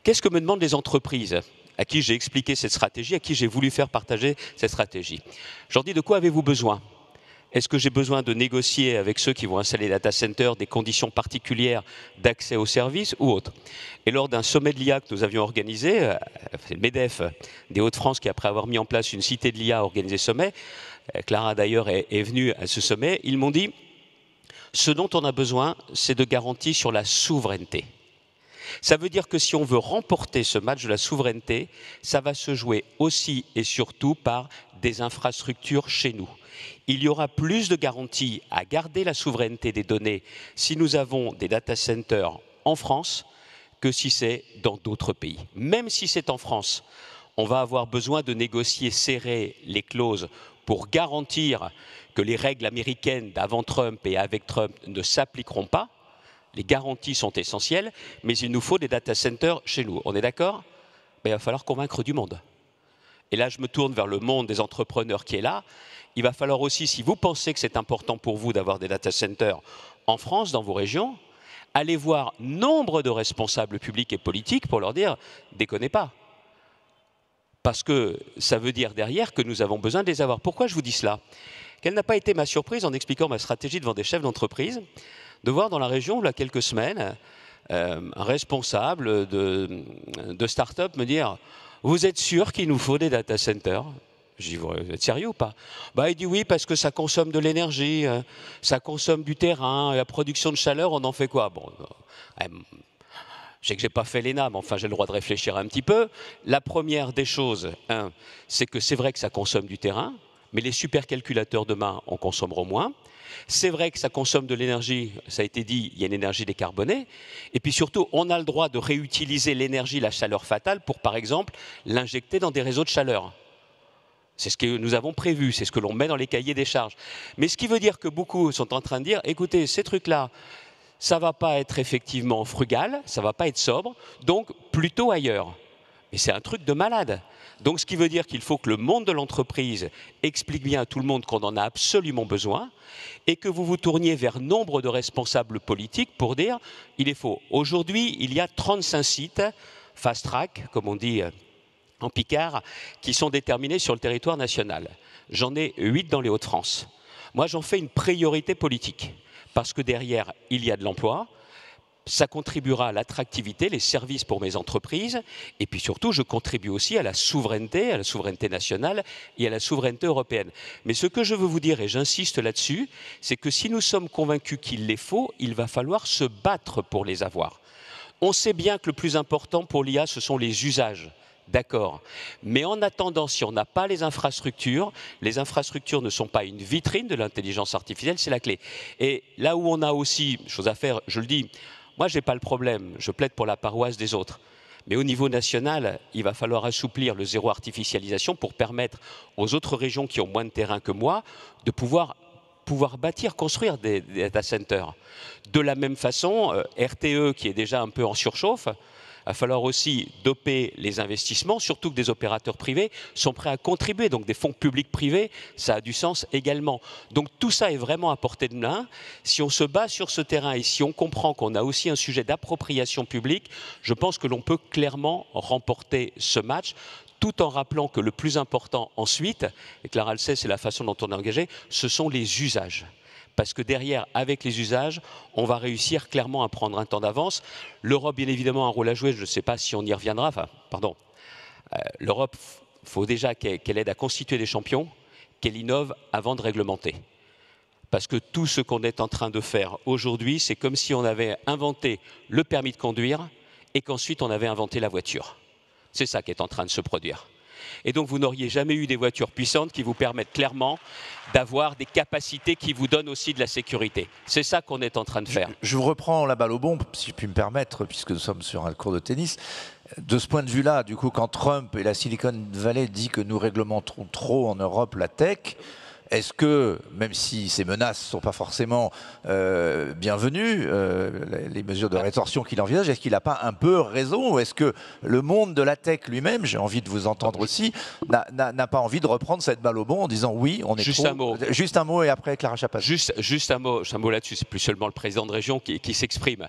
Qu'est-ce que me demandent les entreprises à qui j'ai expliqué cette stratégie, à qui j'ai voulu faire partager cette stratégie? Je leur dis, de quoi avez-vous besoin? Est-ce que j'ai besoin de négocier avec ceux qui vont installer data centers des conditions particulières d'accès aux services ou autres? Et lors d'un sommet de l'IA que nous avions organisé, c'est le MEDEF des Hauts-de-France qui, après avoir mis en place une cité de l'IA, a organisé ce sommet. Clara d'ailleurs est venue à ce sommet. Ils m'ont dit, ce dont on a besoin, c'est de garanties sur la souveraineté. Ça veut dire que si on veut remporter ce match de la souveraineté, ça va se jouer aussi et surtout par des infrastructures chez nous. Il y aura plus de garanties à garder la souveraineté des données si nous avons des data centers en France que si c'est dans d'autres pays. Même si c'est en France, on va avoir besoin de négocier serrer les clauses pour garantir que les règles américaines d'avant Trump et avec Trump ne s'appliqueront pas. Les garanties sont essentielles, mais il nous faut des data centers chez nous. On est d'accord? Il va falloir convaincre du monde. Et là, je me tourne vers le monde des entrepreneurs qui est là. Il va falloir aussi, si vous pensez que c'est important pour vous d'avoir des data centers en France, dans vos régions, allez voir nombre de responsables publics et politiques pour leur dire « déconnez pas ». Parce que ça veut dire derrière que nous avons besoin de les avoir. Pourquoi je vous dis cela? Quelle n'a pas été ma surprise en expliquant ma stratégie devant des chefs d'entreprise de voir dans la région, il y a quelques semaines, un responsable de start-up me dire « Vous êtes sûr qu'il nous faut des data centers ?» Je dis « Vous êtes sérieux ou pas ?» Il dit « Oui, parce que ça consomme de l'énergie, ça consomme du terrain, la production de chaleur, on en fait quoi ?» Bon, je sais que je n'ai pas fait l'ENA, mais enfin j'ai le droit de réfléchir un petit peu. La première des choses, c'est que c'est vrai que ça consomme du terrain, mais les supercalculateurs demain en consommeront moins. C'est vrai que ça consomme de l'énergie, ça a été dit, il y a une énergie décarbonée. Et puis surtout, on a le droit de réutiliser l'énergie, la chaleur fatale, pour par exemple l'injecter dans des réseaux de chaleur. C'est ce que nous avons prévu, c'est ce que l'on met dans les cahiers des charges. Mais ce qui veut dire que beaucoup sont en train de dire, écoutez, ces trucs-là, ça ne va pas être effectivement frugal, ça ne va pas être sobre, donc plutôt ailleurs. Mais c'est un truc de malade. Donc ce qui veut dire qu'il faut que le monde de l'entreprise explique bien à tout le monde qu'on en a absolument besoin et que vous vous tourniez vers nombre de responsables politiques pour dire il est faux. Aujourd'hui, il y a 35 sites fast track, comme on dit en Picard, qui sont déterminés sur le territoire national. J'en ai 8 dans les Hauts-de-France. Moi, j'en fais une priorité politique parce que derrière, il y a de l'emploi. Ça contribuera à l'attractivité, les services pour mes entreprises, et puis surtout, je contribue aussi à la souveraineté nationale et à la souveraineté européenne. Mais ce que je veux vous dire, et j'insiste là-dessus, c'est que si nous sommes convaincus qu'il les faut, il va falloir se battre pour les avoir. On sait bien que le plus important pour l'IA, ce sont les usages. D'accord. Mais en attendant, si on n'a pas les infrastructures ne sont pas une vitrine de l'intelligence artificielle, c'est la clé. Et là où on a aussi chose à faire, je le dis, moi, je n'ai pas le problème, je plaide pour la paroisse des autres. Mais au niveau national, il va falloir assouplir le zéro artificialisation pour permettre aux autres régions qui ont moins de terrain que moi de pouvoir bâtir, construire des data centers. De la même façon, RTE, qui est déjà un peu en surchauffe, il va falloir aussi doper les investissements, surtout que des opérateurs privés sont prêts à contribuer. Donc des fonds publics privés, ça a du sens également. Donc tout ça est vraiment à portée de main. Si on se bat sur ce terrain et si on comprend qu'on a aussi un sujet d'appropriation publique, je pense que l'on peut clairement remporter ce match, tout en rappelant que le plus important ensuite, et Clara le sait, c'est la façon dont on est engagé, ce sont les usages. Parce que derrière, avec les usages, on va réussir clairement à prendre un temps d'avance. L'Europe, bien évidemment, a un rôle à jouer. Je ne sais pas si on y reviendra. L'Europe, il faut déjà qu'elle aide à constituer des champions, qu'elle innove avant de réglementer. Parce que tout ce qu'on est en train de faire aujourd'hui, c'est comme si on avait inventé le permis de conduire et qu'ensuite on avait inventé la voiture. C'est ça qui est en train de se produire. Et donc vous n'auriez jamais eu des voitures puissantes qui vous permettent clairement d'avoir des capacités qui vous donnent aussi de la sécurité. C'est ça qu'on est en train de faire. Je vous reprends la balle au bon, si je puis me permettre, puisque nous sommes sur un court de tennis. De ce point de vue-là, du coup, quand Trump et la Silicon Valley disent que nous réglementerons trop en Europe la tech, est-ce que, même si ces menaces ne sont pas forcément bienvenues, les mesures de rétorsion qu'il envisage, est-ce qu'il n'a pas un peu raison? Ou est-ce que le monde de la tech lui-même, j'ai envie de vous entendre aussi, n'a pas envie de reprendre cette balle au bon en disant oui, on est Juste un mot. Juste un mot et après Clara Chapaz. Juste un mot là-dessus, c'est plus seulement le président de région qui s'exprime.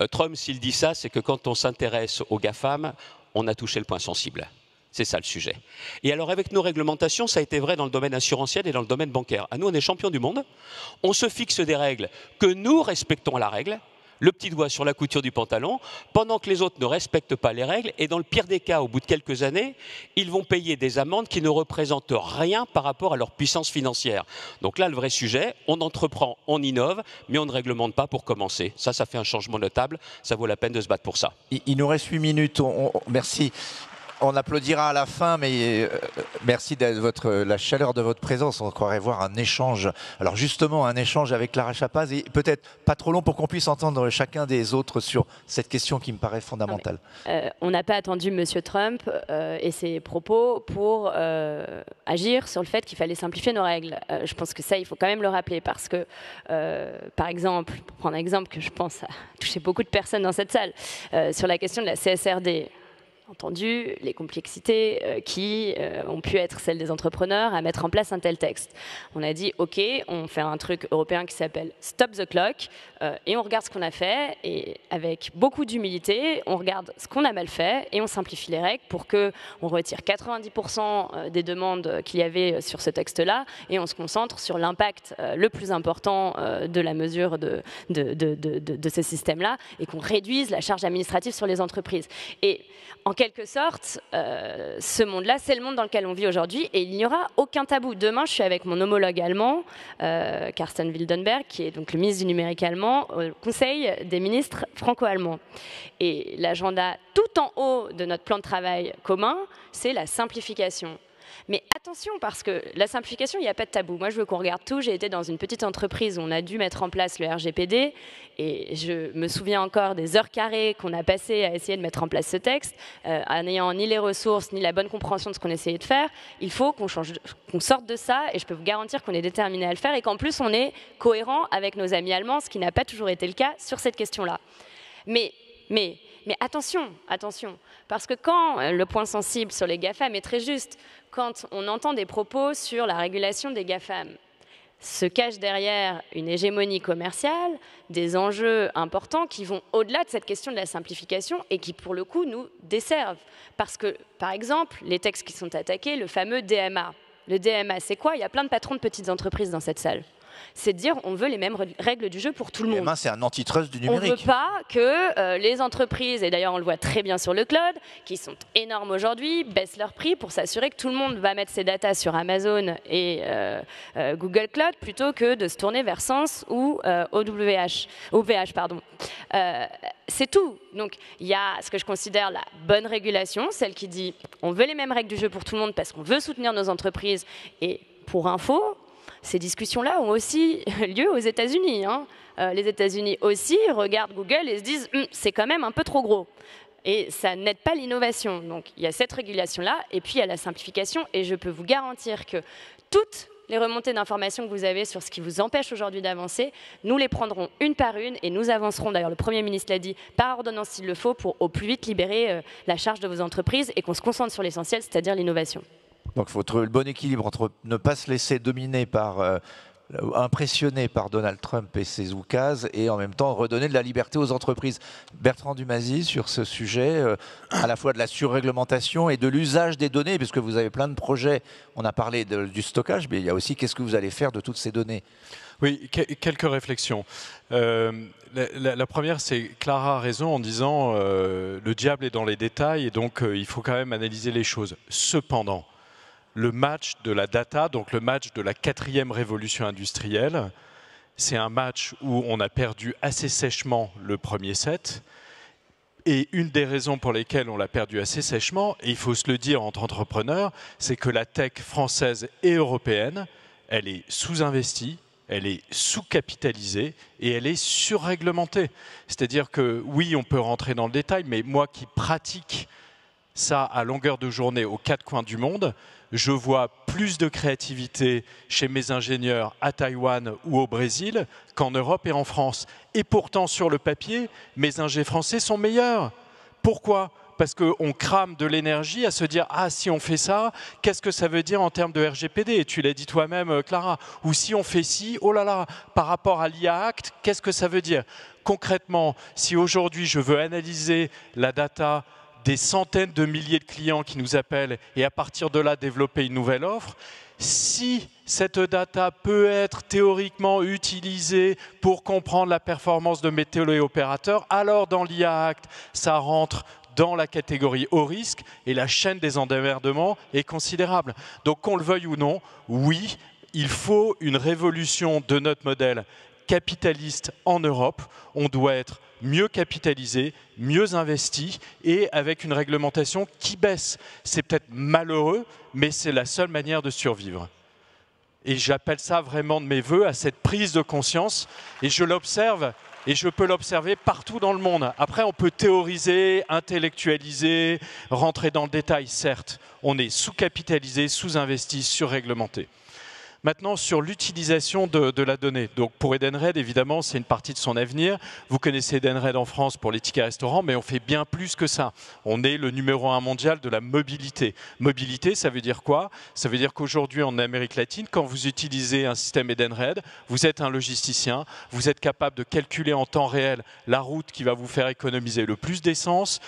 Trump, s'il dit ça, c'est que quand on s'intéresse aux GAFAM, on a touché le point sensible. C'est ça le sujet. Et alors avec nos réglementations, ça a été vrai dans le domaine assurantiel et dans le domaine bancaire. À nous, on est champion du monde. On se fixe des règles que nous respectons la règle, le petit doigt sur la couture du pantalon, pendant que les autres ne respectent pas les règles. Et dans le pire des cas, au bout de quelques années, ils vont payer des amendes qui ne représentent rien par rapport à leur puissance financière. Donc là, le vrai sujet, on entreprend, on innove, mais on ne réglemente pas pour commencer. Ça fait un changement notable. Ça vaut la peine de se battre pour ça. Il nous reste 8 minutes. Merci. On applaudira à la fin, mais merci de la chaleur de votre présence. On croirait voir un échange. Alors justement, un échange avec Clara Chapaz et peut-être pas trop long pour qu'on puisse entendre chacun des autres sur cette question qui me paraît fondamentale. On n'a pas attendu M. Trump et ses propos pour agir sur le fait qu'il fallait simplifier nos règles. Je pense que ça, il faut quand même le rappeler parce que, par exemple, pour prendre un exemple que je pense a touché beaucoup de personnes dans cette salle, sur la question de la CSRD, entendu les complexités qui ont pu être celles des entrepreneurs à mettre en place un tel texte. On a dit, OK, on fait un truc européen qui s'appelle Stop the Clock et on regarde ce qu'on a fait et avec beaucoup d'humilité, on regarde ce qu'on a mal fait et on simplifie les règles pour qu'on retire 90% des demandes qu'il y avait sur ce texte-là et on se concentre sur l'impact le plus important de la mesure de ce système-là et qu'on réduise la charge administrative sur les entreprises. Et en quelque sorte, ce monde-là, c'est le monde dans lequel on vit aujourd'hui et il n'y aura aucun tabou. Demain, je suis avec mon homologue allemand, Carsten Wildenberg, qui est donc le ministre du numérique allemand, au Conseil des ministres franco-allemands. Et l'agenda tout en haut de notre plan de travail commun, c'est la simplification. Mais attention, parce que la simplification, il n'y a pas de tabou. Moi, je veux qu'on regarde tout. J'ai été dans une petite entreprise où on a dû mettre en place le RGPD et je me souviens encore des heures carrées qu'on a passées à essayer de mettre en place ce texte, en n'ayant ni les ressources, ni la bonne compréhension de ce qu'on essayait de faire. Il faut qu'on sorte de ça et je peux vous garantir qu'on est déterminé à le faire et qu'en plus, on est cohérent avec nos amis allemands, ce qui n'a pas toujours été le cas sur cette question-là. Mais attention, parce que quand le point sensible sur les GAFAM est très juste, quand on entend des propos sur la régulation des GAFAM, se cache derrière une hégémonie commerciale, des enjeux importants qui vont au-delà de cette question de la simplification et qui, pour le coup, nous desservent. Parce que, par exemple, les textes qui sont attaqués, le fameux DMA. Le DMA, c'est quoi? Il y a plein de patrons de petites entreprises dans cette salle. c'est de dire on veut les mêmes règles du jeu pour tout le monde. C'est un antitrust du On numérique. ne veut pas que les entreprises, et d'ailleurs on le voit très bien sur le cloud, qui sont énormes aujourd'hui, baissent leur prix pour s'assurer que tout le monde va mettre ses datas sur Amazon et Google Cloud plutôt que de se tourner vers Sens ou OVH. C'est tout. Donc il y a ce que je considère la bonne régulation, celle qui dit on veut les mêmes règles du jeu pour tout le monde parce qu'on veut soutenir nos entreprises. Et pour info, ces discussions-là ont aussi lieu aux États-Unis. Les États-Unis aussi regardent Google et se disent c'est quand même un peu trop gros. Et ça n'aide pas l'innovation. Donc il y a cette régulation-là et puis il y a la simplification. Et je peux vous garantir que toutes les remontées d'informations que vous avez sur ce qui vous empêche aujourd'hui d'avancer, nous les prendrons une par une et nous avancerons, d'ailleurs le Premier ministre l'a dit, par ordonnance s'il le faut, pour au plus vite libérer la charge de vos entreprises et qu'on se concentre sur l'essentiel, c'est-à-dire l'innovation. Donc il faut trouver le bon équilibre entre ne pas se laisser dominer par... impressionné par Donald Trump et ses oukases et en même temps redonner de la liberté aux entreprises. Bertrand Dumazy, sur ce sujet, à la fois de la surréglementation et de l'usage des données, puisque vous avez plein de projets, on a parlé du stockage, mais il y a aussi qu'est-ce que vous allez faire de toutes ces données? Oui, quelques réflexions. La première, c'est Clara a raison en disant le diable est dans les détails et donc il faut quand même analyser les choses. Cependant, le match de la data, donc le match de la 4e révolution industrielle, c'est un match où on a perdu assez sèchement le premier set. Et une des raisons pour lesquelles on l'a perdu assez sèchement, et il faut se le dire entre entrepreneurs, c'est que la tech française et européenne, elle est sous-investie, elle est sous-capitalisée et elle est surréglementée. C'est-à-dire que oui, on peut rentrer dans le détail, mais moi qui pratique ça à longueur de journée aux 4 coins du monde, je vois plus de créativité chez mes ingénieurs à Taïwan ou au Brésil qu'en Europe et en France. Et pourtant, sur le papier, mes ingés français sont meilleurs. Pourquoi ? Parce qu'on crame de l'énergie à se dire « Ah, si on fait ça, qu'est-ce que ça veut dire en termes de RGPD ?» Et tu l'as dit toi-même, Clara. Ou si on fait ci, oh là là, par rapport à l'IA Act, qu'est-ce que ça veut dire ? Concrètement, si aujourd'hui je veux analyser la data des centaines de milliers de clients qui nous appellent et à partir de là développer une nouvelle offre, si cette data peut être théoriquement utilisée pour comprendre la performance de mes téléopérateurs, alors dans l'IA Act, ça rentre dans la catégorie haut risque et la chaîne des emmerdements est considérable. Donc qu'on le veuille ou non, oui, il faut une révolution de notre modèle capitaliste en Europe. On doit être mieux capitalisé, mieux investi et avec une réglementation qui baisse. C'est peut-être malheureux, mais c'est la seule manière de survivre. Et j'appelle ça vraiment de mes voeux à cette prise de conscience et je l'observe et je peux l'observer partout dans le monde. Après, on peut théoriser, intellectualiser, rentrer dans le détail, certes. On est sous-capitalisé, sous-investi, surréglementé. Maintenant, sur l'utilisation de la donnée. Donc, pour Edenred, évidemment, c'est une partie de son avenir. Vous connaissez Edenred en France pour les tickets restaurants, mais on fait bien plus que ça. On est le numéro 1 mondial de la mobilité. Mobilité, ça veut dire quoi? Ça veut dire qu'aujourd'hui, en Amérique latine, quand vous utilisez un système Edenred, vous êtes un logisticien, vous êtes capable de calculer en temps réel la route qui va vous faire économiser le plus d'essence,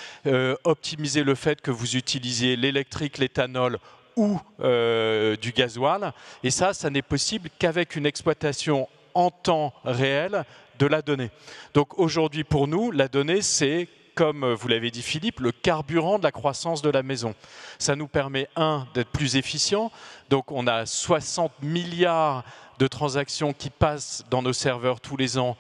optimiser le fait que vous utilisiez l'électrique, l'éthanol, ou du gasoil. Et ça n'est possible qu'avec une exploitation en temps réel de la donnée. Donc aujourd'hui, pour nous, la donnée, c'est, comme vous l'avez dit Philippe, le carburant de la croissance de la maison. Ça nous permet, d'être plus efficient. Donc on a 60 milliards de transactions qui passent dans nos serveurs tous les ans.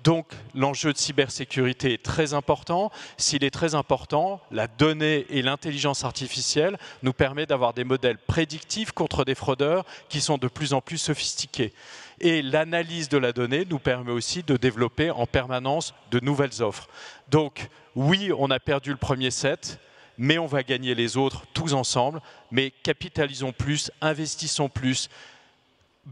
Donc l'enjeu de cybersécurité est très important. S'il est très important, la donnée et l'intelligence artificielle nous permettent d'avoir des modèles prédictifs contre des fraudeurs qui sont de plus en plus sophistiqués. Et l'analyse de la donnée nous permet aussi de développer en permanence de nouvelles offres. Donc oui, on a perdu le premier set, mais on va gagner les autres tous ensemble. Mais capitalisons plus, investissons plus,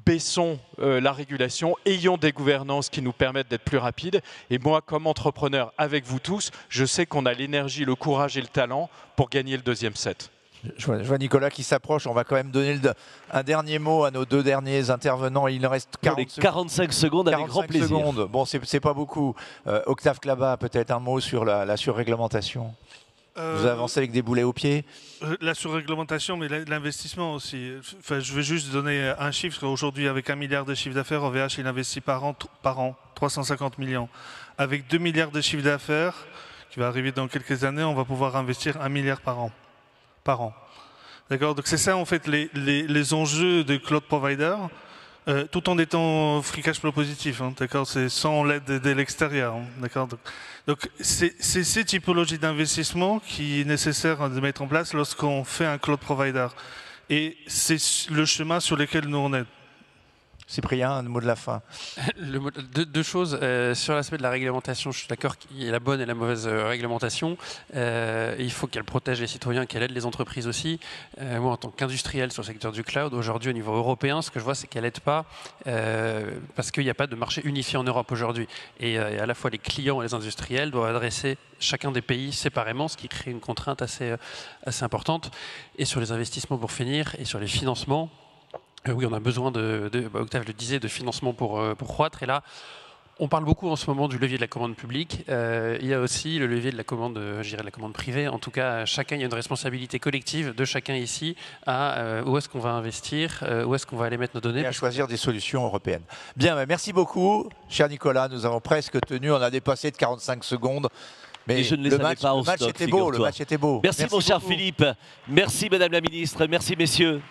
baissons la régulation, ayons des gouvernances qui nous permettent d'être plus rapides. Et moi, comme entrepreneur, avec vous tous, je sais qu'on a l'énergie, le courage et le talent pour gagner le deuxième set. Je vois Nicolas qui s'approche. On va quand même donner un dernier mot à nos deux derniers intervenants. Il en reste 45 secondes avec grand plaisir. Bon, c'est pas beaucoup. Octave Klaba, peut-être un mot sur la surréglementation. Vous avancez avec des boulets aux pieds? La surréglementation, mais l'investissement aussi. Enfin, je vais juste donner un chiffre. Aujourd'hui, avec 1 milliard de chiffre d'affaires, OVH, il investit par an 350 millions. Avec 2 milliards de chiffre d'affaires, qui va arriver dans quelques années, on va pouvoir investir 1 milliard par an. D'accord. Donc c'est ça, en fait, les enjeux de cloud provider, tout en étant free cash flow positif. Hein, d'accord. C'est sans l'aide de l'extérieur. Hein, d'accord. Donc c'est ces typologies d'investissement qui est nécessaire de mettre en place lorsqu'on fait un cloud provider. Et c'est le chemin sur lequel nous on est. Cyprien, un mot de la fin. Deux choses. Sur l'aspect de la réglementation, je suis d'accord qu'il y a la bonne et la mauvaise réglementation. Il faut qu'elle protège les citoyens, qu'elle aide les entreprises aussi. Moi, en tant qu'industriel sur le secteur du cloud, aujourd'hui au niveau européen, ce que je vois, c'est qu'elle n'aide pas parce qu'il n'y a pas de marché unifié en Europe aujourd'hui. Et à la fois les clients et les industriels doivent adresser chacun des pays séparément, ce qui crée une contrainte assez importante. Et sur les investissements, pour finir, et sur les financements, oui, on a besoin Octave le disait, de financement pour croître. Et là, on parle beaucoup en ce moment du levier de la commande publique. Il y a aussi le levier de la commande, je dirais, de la commande privée. En tout cas, il y a une responsabilité collective de chacun ici à où est-ce qu'on va investir, où est-ce qu'on va aller mettre nos données. Et à choisir des solutions européennes. Bien, merci beaucoup, cher Nicolas. Nous avons presque tenu, on a dépassé de 45 secondes. Mais je ne les avais pas en stock, le match était beau. Merci mon cher Philippe. Merci Madame la Ministre. Merci messieurs.